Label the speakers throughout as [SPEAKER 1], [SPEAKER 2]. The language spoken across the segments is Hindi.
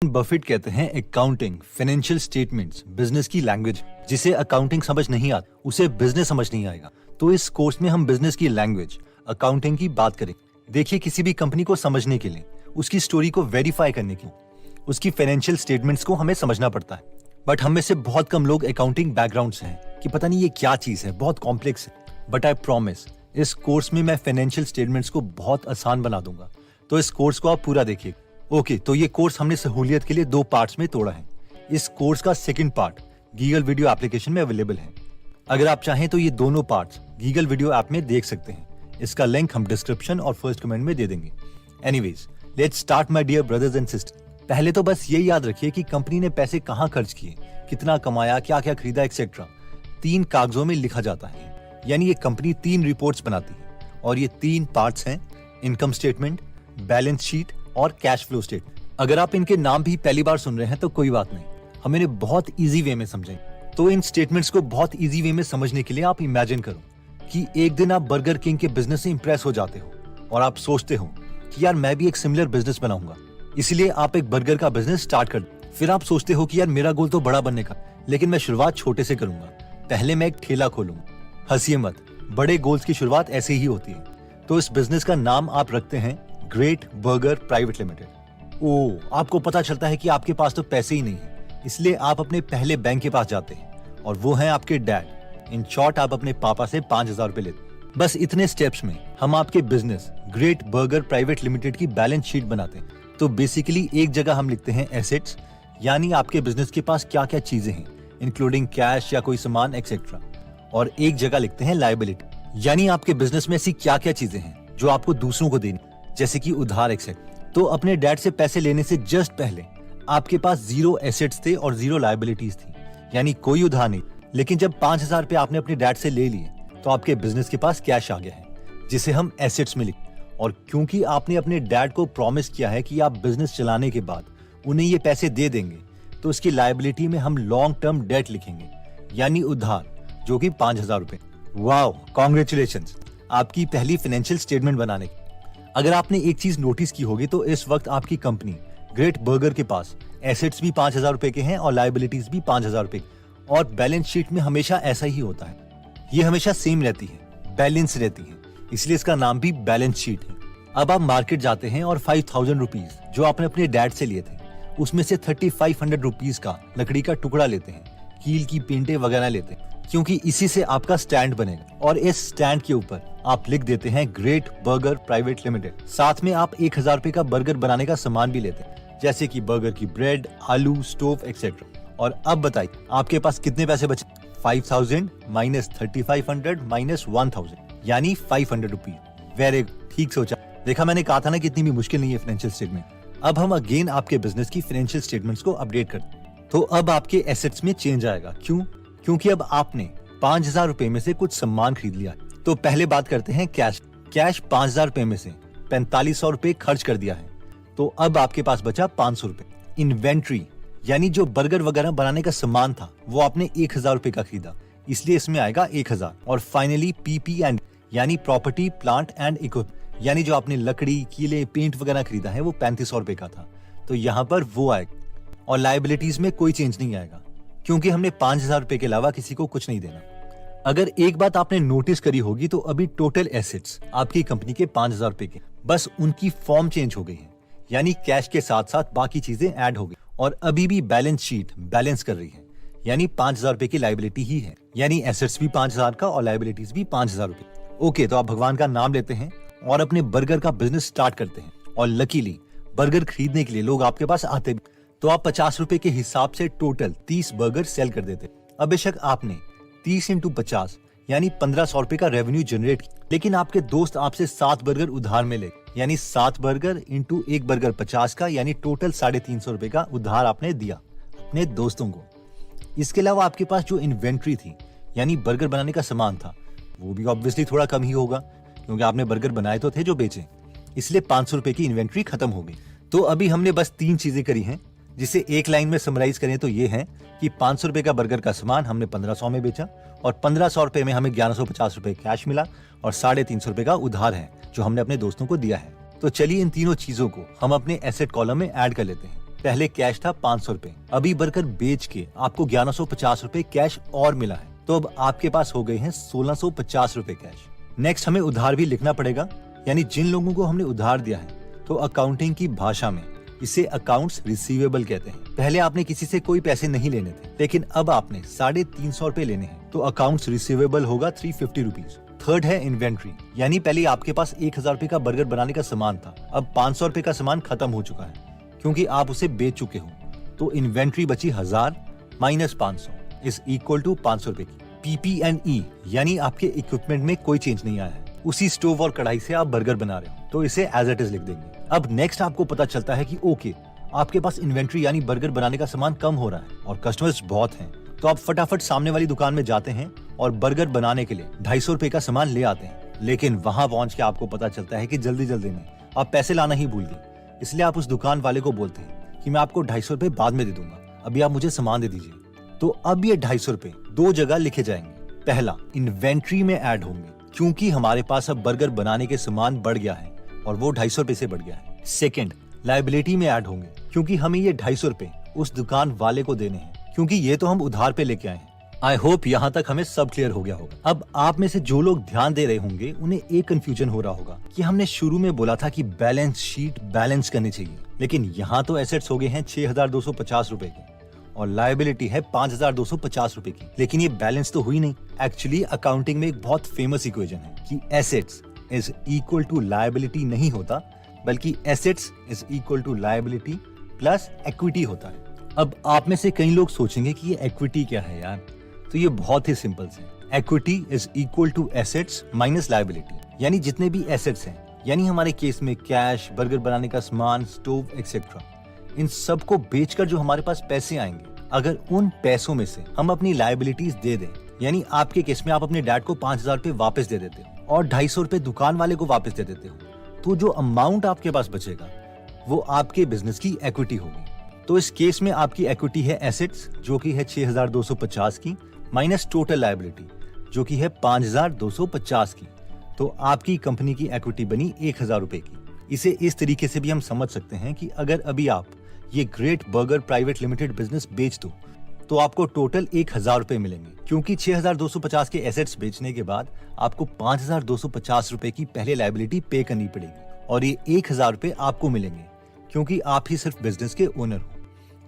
[SPEAKER 1] बफेट कहते हैं अकाउंटिंग फाइनेंशियल स्टेटमेंट्स बिजनेस की लैंग्वेज। जिसे अकाउंटिंग समझ नहीं आती उसे बिजनेस समझ नहीं आएगा। तो इस कोर्स में हम बिजनेस की लैंग्वेज अकाउंटिंग की बात करें। देखिए, किसी भी कंपनी को समझने के लिए, उसकी स्टोरी को वेरीफाई करने के लिए, उसकी फाइनेंशियल स्टेटमेंट्स को हमें समझना पड़ता है। बट हम में से बहुत कम लोग अकाउंटिंग बैकग्राउंड से हैं कि पता नहीं ये क्या चीज है, बहुत कॉम्प्लेक्स है। बट आई प्रॉमिस, इस कोर्स में मैं फाइनेंशियल स्टेटमेंट्स को बहुत आसान बना दूंगा। तो इस कोर्स को आप पूरा देखिए। ओके, तो ये कोर्स हमने सहूलियत के लिए 2 पार्ट्स में तोड़ा है। इस कोर्स का सेकंड पार्ट गीगल वीडियो एप्लीकेशन में अवेलेबल है। अगर आप चाहें तो ये दोनों पार्ट्स गीगल वीडियो ऐप में देख सकते हैं। इसका लिंक हम डिस्क्रिप्शन और फर्स्ट कमेंट में दे देंगे। Anyways, let's start my dear brothers and sisters. पहले तो बस ये याद रखिए कि कंपनी ने पैसे कहाँ खर्च किए, कितना कमाया, क्या क्या खरीदा एक्सेट्रा 3 कागजों में लिखा जाता है। यानी ये कंपनी 3 रिपोर्ट्स बनाती है और ये 3 पार्ट्स हैं: इनकम स्टेटमेंट, बैलेंस शीट और कैश फ्लो स्टेटमेंट। अगर आप इनके नाम भी पहली बार सुन रहे हैं तो कोई बात नहीं, हम इन्हें बहुत इजी वे में समझेंगे। तो इन स्टेटमेंट्स को बहुत इजी वे में समझने के लिए आप इमेजिन करो कि एक दिन आप बर्गर किंग के बिजनेस से इंप्रेस हो जाते हो और आप सोचते हो कि यार मैं भी एक सिमिलर बिजनेस बनाऊंगा। इसलिए आप एक बर्गर का बिजनेस स्टार्ट कर। फिर आप सोचते हो कि यार मेरा गोल तो बड़ा बनने का, लेकिन मैं शुरुआत छोटे से करूंगा। पहले मैं एक ठेला खोलूंगा। हंसिए मत, बड़े गोल्स की शुरुआत ऐसे ही होती है। तो इस बिजनेस का नाम आप रखते हैं ग्रेट बर्गर प्राइवेट लिमिटेड। ओह, आपको पता चलता है कि आपके पास तो पैसे ही नहीं है, इसलिए आप अपने पहले बैंक के पास जाते हैं और वो हैं आपके डैड। इन शॉर्ट, आप अपने पापा से 5,000 रुपए लेते। बस इतने स्टेप्स में हम आपके business great burger private limited की बैलेंस शीट बनाते हैं। तो बेसिकली एक जगह हम लिखते हैं एसेट्स, यानी आपके बिजनेस के पास क्या क्या चीजें हैं, इंक्लूडिंग कैश या कोई सामान एक्सेट्रा। और एक जगह लिखते हैं लायबिलिटी, यानी आपके बिजनेस में ऐसी क्या क्या चीजें हैं जो आपको दूसरों को देनी, जैसे कि उधार एक्सेट्रा। तो अपने डैड से पैसे लेने से जस्ट पहले आपके पास 0 एसेट्स थे और 0 लायबिलिटीज थी, यानी कोई उधार नहीं। लेकिन जब 5,000 रुपए आपने अपने डैड से ले लिए तो आपके बिजनेस के पास कैश आ गया है, जिसे हम एसेट्स में लिखते। और क्योंकि आपने अपने डैड को प्रॉमिस किया है कि आप बिजनेस चलाने के बाद उन्हें ये पैसे दे देंगे, तो इसकी लायबिलिटी में हम लॉन्ग टर्म डेट लिखेंगे, यानी उधार, जो कि 5,000 रुपए। वाओ, कॉन्ग्रेचुलेशंस आपकी पहली फाइनेंशियल स्टेटमेंट बनाने की। अगर आपने एक चीज नोटिस की होगी तो इस वक्त आपकी कंपनी ग्रेट बर्गर के पास एसेट्स भी 5,000 रुपए के हैं और लायबिलिटीज भी 5,000 रुपए। और बैलेंस शीट में हमेशा ऐसा ही होता है, ये हमेशा सेम रहती है, बैलेंस रहती है, इसलिए इसका नाम भी बैलेंस शीट है। अब आप मार्केट जाते हैं और 5,000 रुपीज जो आपने अपने डैड से लिए थे, उसमें से 3,500 रुपीज का लकड़ी का टुकड़ा लेते हैं, कील की पेंटे वगैरह लेते हैं, क्योंकि इसी से आपका स्टैंड बनेगा। और इस स्टैंड के ऊपर आप लिख देते हैं ग्रेट बर्गर प्राइवेट लिमिटेड। साथ में आप 1,000 रुपए का बर्गर बनाने का सामान भी लेते हैं, जैसे कि बर्गर की ब्रेड, आलू, स्टोव एक्सेट्रा। और अब बताइए आपके पास कितने पैसे बचे? 5,000 माइनस 3,500 माइनस 1,000, यानी 500 रुपीज। वेरी ठीक सोचा। देखा, मैंने कहा था ना कि इतनी भी मुश्किल नहीं है फाइनेंशियल स्टेटमेंट। अब हम अगेन आपके बिजनेस की फाइनेंशियल स्टेटमेंट्स को अपडेट करते हैं। तो अब आपके एसेट्स में चेंज आएगा। क्यों? क्योंकि अब आपने 5,000 रुपए में से कुछ सामान खरीद लिया। तो पहले बात करते हैं कैश। कैश 5,000 रुपए में से 4,500 रुपए खर्च कर दिया है, तो अब आपके पास बचा 500 रुपए। इन्वेंट्री, यानी जो बर्गर वगैरह बनाने का सामान था, वो आपने 1,000 रुपए का खरीदा, इसलिए इसमें आएगा 1,000। और फाइनली पीपी एंड, यानी प्रॉपर्टी प्लांट एंड इक्विपमेंट, यानी जो आपने लकड़ी, कीले, पेंट वगैरह खरीदा है, वो 3,500 रुपए का था, तो यहाँ पर वो आएगा। और लायबिलिटीज में कोई चेंज नहीं आएगा, क्योंकि हमने 5,000 रुपए के अलावा किसी को कुछ नहीं देना। अगर एक बात आपने नोटिस करी होगी तो अभी टोटल एसेट्स आपकी कंपनी के 5,000 रुपए के, बस उनकी फॉर्म चेंज हो गई है, यानी कैश के साथ साथ बाकी चीजें ऐड हो गई। और अभी भी बैलेंस शीट बैलेंस कर रही है, यानी 5,000 रुपए की लायबिलिटी ही है, यानी एसेट्स भी 5,000 का और लायबिलिटीज भी 5,000 रुपए। ओके, तो आप भगवान का नाम लेते हैं और अपने बर्गर का बिजनेस स्टार्ट करते हैं। और लकीली बर्गर खरीदने के लिए लोग आपके पास आते भी, तो आप 50 रुपए के हिसाब से टोटल 30 बर्गर सेल कर देते। अब बेशक आपने 30 × 50 यानी 1,500 रुपए का रेवेन्यू जनरेट किया, लेकिन आपके दोस्त आपसे 7 बर्गर उधार में ले, यानी 7 बर्गर इंटू 1 बर्गर 50 का, यानी टोटल 350 रुपए का उधार आपने दिया अपने दोस्तों को। इसके अलावा आपके पास जो इन्वेंट्री थी, यानी बर्गर बनाने का सामान था, वो भी ऑब्वियसली थोड़ा कम ही होगा, क्योंकि आपने बर्गर बनाए तो थे जो बेचे, इसलिए 500 रुपए की इन्वेंट्री खत्म हो गई। तो अभी हमने बस 3 चीजें करी हैं, जिसे एक लाइन में समराइज करें तो ये है कि 500 रुपए का बर्गर का सामान हमने 1,500 में बेचा और 1,500 रुपए में हमें 1,150 रुपए कैश मिला और 350 रुपए का उधार है जो हमने अपने दोस्तों को दिया है। तो चलिए इन तीनों चीजों को हम अपने एसेट कॉलम में ऐड कर लेते हैं। पहले कैश था 500 रुपए, अभी बर्गर बेच के आपको 1150 रुपए कैश और मिला है, तो अब आपके पास हो गए हैं 1650 रुपए कैश। नेक्स्ट हमें उधार भी लिखना पड़ेगा, यानी जिन लोगों को हमने उधार दिया है, तो अकाउंटिंग की भाषा में इसे अकाउंट्स रिसीवेबल कहते हैं। पहले आपने किसी से कोई पैसे नहीं लेने थे, लेकिन अब आपने 350 रुपए लेने हैं, तो अकाउंट्स रिसीवेबल होगा 350 रुपीज। थर्ड है इन्वेंट्री, यानी पहले आपके पास 1000 रुपए का बर्गर बनाने का सामान था, अब 500 रुपए का सामान खत्म हो चुका है क्योंकि आप उसे बेच चुके हो, तो इन्वेंट्री बची 1000 माइनस 500 इज इक्वल टू 500 रुपए की। PP&E यानी आपके इक्विपमेंट में कोई चेंज नहीं आया है, उसी स्टोव और कढ़ाई से आप बर्गर बना रहे हो, तो इसे एज इट इज लिख देंगे। अब नेक्स्ट आपको पता चलता है कि ओके, आपके पास इन्वेंट्री यानी बर्गर बनाने का सामान कम हो रहा है और कस्टमर्स बहुत हैं, तो आप फटाफट सामने वाली दुकान में जाते हैं और बर्गर बनाने के लिए 250 रुपए का सामान ले आते हैं। लेकिन वहां पहुंच के आपको पता चलता है कि जल्दी जल्दी में आप पैसे लाना ही भूल गए, इसलिए आप उस दुकान वाले को बोलते हैं कि मैं आपको 250 रुपए बाद में दे दूंगा, अभी आप मुझे सामान दे दीजिए। तो अब ये 250 रुपए दो जगह लिखे जाएंगे। पहला, इन्वेंट्री में ऐड होंगे क्योंकि हमारे पास अब बर्गर बनाने के सामान बढ़ गया है और वो 250 रुपए से बढ़ गया है। सेकंड, लायबिलिटी में ऐड होंगे क्योंकि हमें ये 250 रुपए उस दुकान वाले को देने हैं, क्योंकि ये तो हम उधार पे लेके आए हैं। आई होप यहाँ तक हमें सब क्लियर हो गया होगा। अब आप में से जो लोग ध्यान दे रहे होंगे उन्हें एक कंफ्यूजन हो रहा होगा कि हमने शुरू में बोला था कि बैलेंस शीट बैलेंस करनी चाहिए, लेकिन यहाँ तो एसेट्स हो गए हैं 6250 रुपए के और लायबिलिटी है 5250 रुपए की, लेकिन ये बैलेंस तो हुई नहीं। एक्चुअली अकाउंटिंग में एक बहुत फेमस इक्वेशन है कि assets is equal to liability नहीं होता, बल्कि assets is equal to liability plus equity होता है। अब आप में से कई लोग सोचेंगे कि ये इक्विटी क्या है यार, तो ये बहुत ही सिंपल है। Equity is equal to assets minus liability, यानी जितने भी एसेट्स हैं, यानी हमारे केस में कैश, बर्गर बनाने का सामान, स्टोव एक्सेट्रा, इन सब को बेचकर जो हमारे पास पैसे आएंगे, अगर उन पैसों में से हम अपनी लायबिलिटीज दे दें, यानी आपके केस में आप अपने डैड को 5000 रुपए वापस दे देते हो और 250 रुपए दुकान वाले को वापस दे देते हो, तो जो अमाउंट आपके पास बचेगा वो आपके बिजनेस की इक्विटी होगी। तो इस केस में आपकी इक्विटी है एसेट्स जो कि है 6250 की माइनस टोटल लायबिलिटी जो कि है 5250 की, तो आपकी कंपनी की इक्विटी बनी 1000 रुपए की। इसे इस तरीके से भी हम समझ सकते हैं कि अगर अभी आप ये great burger private limited business बेच दो तो आपको टोटल 1000 रुपए मिलेंगे, क्योंकि 6250 के एसेट्स बेचने के बाद आपको 5250 रुपए की पहले लायबिलिटी पे करनी पड़ेगी और ये 1000 रुपए आपको मिलेंगे क्योंकि आप ही सिर्फ बिजनेस के ओनर हो,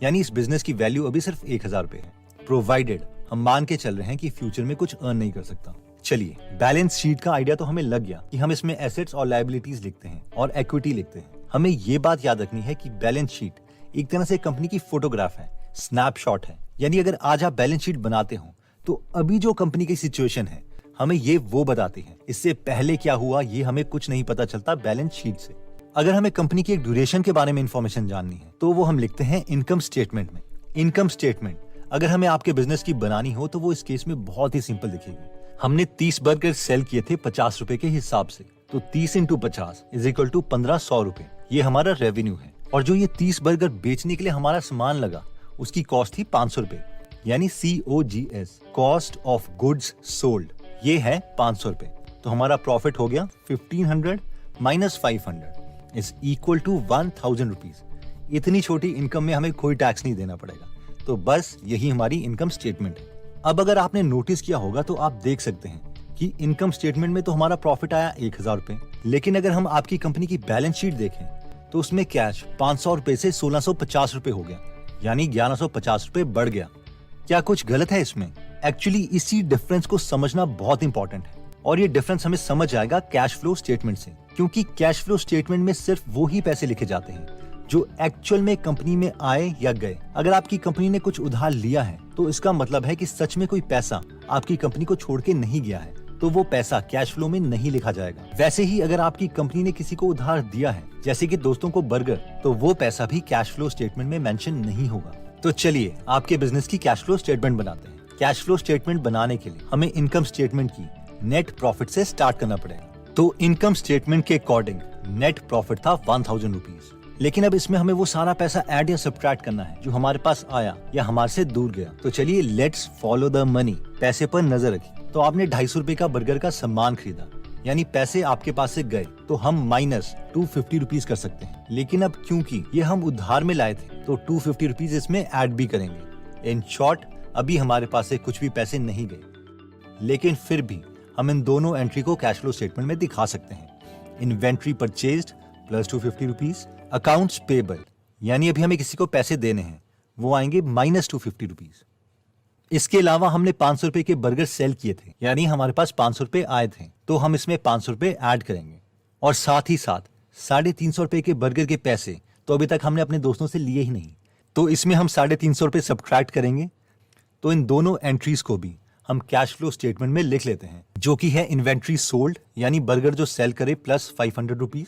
[SPEAKER 1] यानी इस बिजनेस की वैल्यू अभी सिर्फ 1000 रुपए है, प्रोवाइडेड हम मान के चल रहे हैं कि फ्यूचर में कुछ अर्न नहीं कर सकता। चलिए, बैलेंस शीट का आइडिया तो हमें लग गया कि हम इसमें एसेट्स और लायबिलिटीज लिखते हैं और इक्विटी लिखते हैं। हमें ये बात याद रखनी है कि बैलेंस शीट एक तरह से कंपनी की फोटोग्राफ है, स्नैपशॉट है, यानी अगर आज आप बैलेंस शीट बनाते हो तो अभी जो कंपनी की सिचुएशन है हमें ये वो बताती है, इससे पहले क्या हुआ ये हमें कुछ नहीं पता चलता बैलेंस शीट से। अगर हमें कंपनी की एक ड्यूरेशन के बारे में इंफॉर्मेशन जाननी है तो वो हम लिखते हैं इनकम स्टेटमेंट में। इनकम स्टेटमेंट अगर हमें आपके बिजनेस की बनानी हो तो वो इस केस में बहुत ही सिंपल दिखेगी। हमने 30 बर्गर सेल किए थे 50 रुपए के हिसाब से, तो 30 इंटू 50 इज इक्वल टू 1500 रुपए, ये हमारा रेवेन्यू है। और जो ये 30 बर्गर बेचने के लिए हमारा सामान लगा उसकी कॉस्ट थी 500 रुपए, यानी COGS, cost of goods sold, ये है 500 रुपए। तो हमारा प्रॉफिट हो गया 1500 minus 500 is equal to 1000 rupees. इतनी छोटी इनकम में हमें कोई टैक्स नहीं देना पड़ेगा, तो बस यही हमारी इनकम स्टेटमेंट है। अब अगर आपने नोटिस किया होगा तो आप देख सकते हैं कि इनकम स्टेटमेंट में तो हमारा प्रॉफिट आया 1000 रुपए, लेकिन अगर हम आपकी कंपनी की बैलेंस शीट देखें तो उसमें कैश 500 रुपए से 1650 रुपए हो गया, यानी 1150 रुपए बढ़ गया। क्या कुछ गलत है इसमें? एक्चुअली इसी डिफरेंस को समझना बहुत इंपॉर्टेंट है और ये डिफरेंस हमें समझ आएगा कैश फ्लो स्टेटमेंट से, क्योंकि कैश फ्लो स्टेटमेंट में सिर्फ वो ही पैसे लिखे जाते हैं जो एक्चुअल में कंपनी में आए या गए। अगर आपकी कंपनी ने कुछ उधार लिया है तो इसका मतलब है कि सच में कोई पैसा आपकी कंपनी को छोड़ के नहीं गया है, तो वो पैसा कैश फ्लो में नहीं लिखा जाएगा। वैसे ही अगर आपकी कंपनी ने किसी को उधार दिया है, जैसे कि दोस्तों को बर्गर, तो वो पैसा भी कैश फ्लो स्टेटमेंट में मेंशन नहीं होगा। तो चलिए आपके बिजनेस की कैश फ्लो स्टेटमेंट बनाते हैं। कैश फ्लो स्टेटमेंट बनाने के लिए हमें इनकम स्टेटमेंट की नेट प्रॉफिट से स्टार्ट करना पड़ेगा। तो इनकम स्टेटमेंट के अकॉर्डिंग नेट प्रॉफिट था 1000 रुपीज, लेकिन अब इसमें हमें वो सारा पैसा ऐड या सब्ट्रैक्ट करना है जो हमारे पास आया या हमारे से दूर गया। तो चलिए लेट्स फॉलो द मनी, पैसे पर नजर रखिए। तो आपने 250 रुपए का बर्गर का सामान खरीदा, यानी पैसे आपके पास से गए, तो हम माइनस 250 रुपीज कर सकते हैं। लेकिन अब क्योंकि ये हम उधार में लाए थे तो 250 रुपीज इसमें ऐड भी करेंगे। इन शॉर्ट अभी हमारे पास से कुछ भी पैसे नहीं गए, लेकिन फिर भी हम इन दोनों एंट्री को कैश फ्लो स्टेटमेंट में दिखा सकते हैं। Inventory purchased plus 250 rupees, accounts payable यानी अभी हमें किसी को पैसे देने हैं, वो आएंगे माइनस 250 रुपीज। इसके अलावा हमने 500 रुपए के बर्गर सेल किए थे, यानी हमारे पास 500 रुपए आए थे, तो हम इसमें 500 रुपए ऐड करेंगे। और साथ ही साथ 350 रुपए के बर्गर के पैसे तो अभी तक हमने अपने दोस्तों से लिए ही नहीं, तो इसमें हम 350 रुपए सब्ट्रैक्ट करेंगे। तो इन दोनों एंट्रीज को भी हम कैश फ्लो स्टेटमेंट में लिख लेते हैं, जो कि है इन्वेंट्री सोल्ड यानी बर्गर जो सेल करे प्लस 500 रुपीज,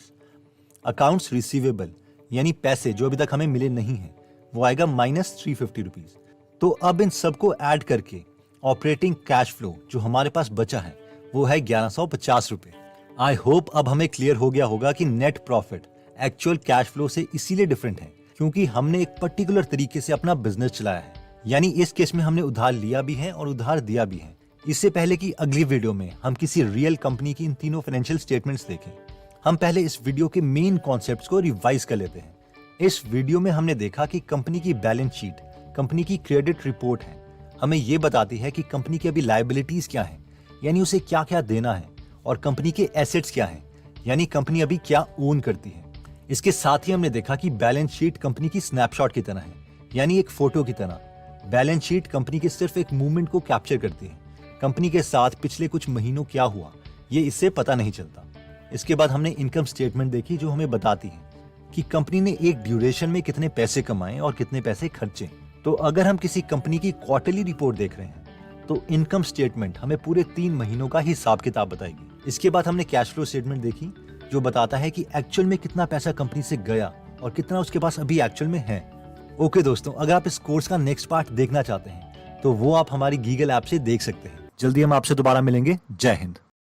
[SPEAKER 1] अकाउंट्स रिसीवेबल यानी पैसे जो अभी तक हमें मिले नहीं है, वो आएगा माइनस 350 रुपीज। तो अब इन सबको ऐड करके ऑपरेटिंग कैश फ्लो जो हमारे पास बचा है वो है 1150 रुपए। आई होप अब हमें क्लियर हो गया होगा कि net profit actual cash flow से इसीलिए डिफरेंट है क्योंकि हमने एक पर्टिकुलर तरीके से अपना बिजनेस चलाया है, यानी इस केस में हमने उधार लिया भी है और उधार दिया भी है। इससे पहले कि अगली वीडियो में हम किसी रियल कंपनी की इन तीनों फाइनेंशियल स्टेटमेंट्स देखें, हम पहले इस वीडियो के मेन कॉन्सेप्ट्स को रिवाइज कर लेते हैं। इस वीडियो में हमने देखा कि कंपनी की बैलेंस शीट कंपनी की क्रेडिट रिपोर्ट है, हमें ये बताती है कि कंपनी की अभी लायबिलिटीज क्या है, यानी उसे क्या क्या देना है, और कंपनी के एसेट्स क्या हैं, यानी कंपनी अभी क्या ओन करती है। इसके साथ ही हमने देखा कि बैलेंस शीट कंपनी की स्नैपशॉट की तरह है, यानी एक फोटो की तरह। बैलेंस शीट कंपनी के सिर्फ एक मूवमेंट को कैप्चर करती है, कंपनी के साथ पिछले कुछ महीनों क्या हुआ ये इससे पता नहीं चलता। इसके बाद हमने इनकम स्टेटमेंट देखी जो हमें बताती है कि कंपनी ने एक ड्यूरेशन में कितने पैसे कमाए और कितने पैसे खर्चे। तो अगर हम किसी कंपनी की क्वार्टरली रिपोर्ट देख रहे हैं तो इनकम स्टेटमेंट हमें पूरे 3 महीनों का हिसाब किताब बताएगी। इसके बाद हमने कैश फ्लो स्टेटमेंट देखी जो बताता है कि एक्चुअल में कितना पैसा कंपनी से गया और कितना उसके पास अभी एक्चुअल में है। ओके दोस्तों, अगर आप इस कोर्स का नेक्स्ट पार्ट देखना चाहते हैं तो वो आप हमारी गीगल ऐप से देख सकते हैं। जल्दी हम आपसे दोबारा मिलेंगे। जय हिंद।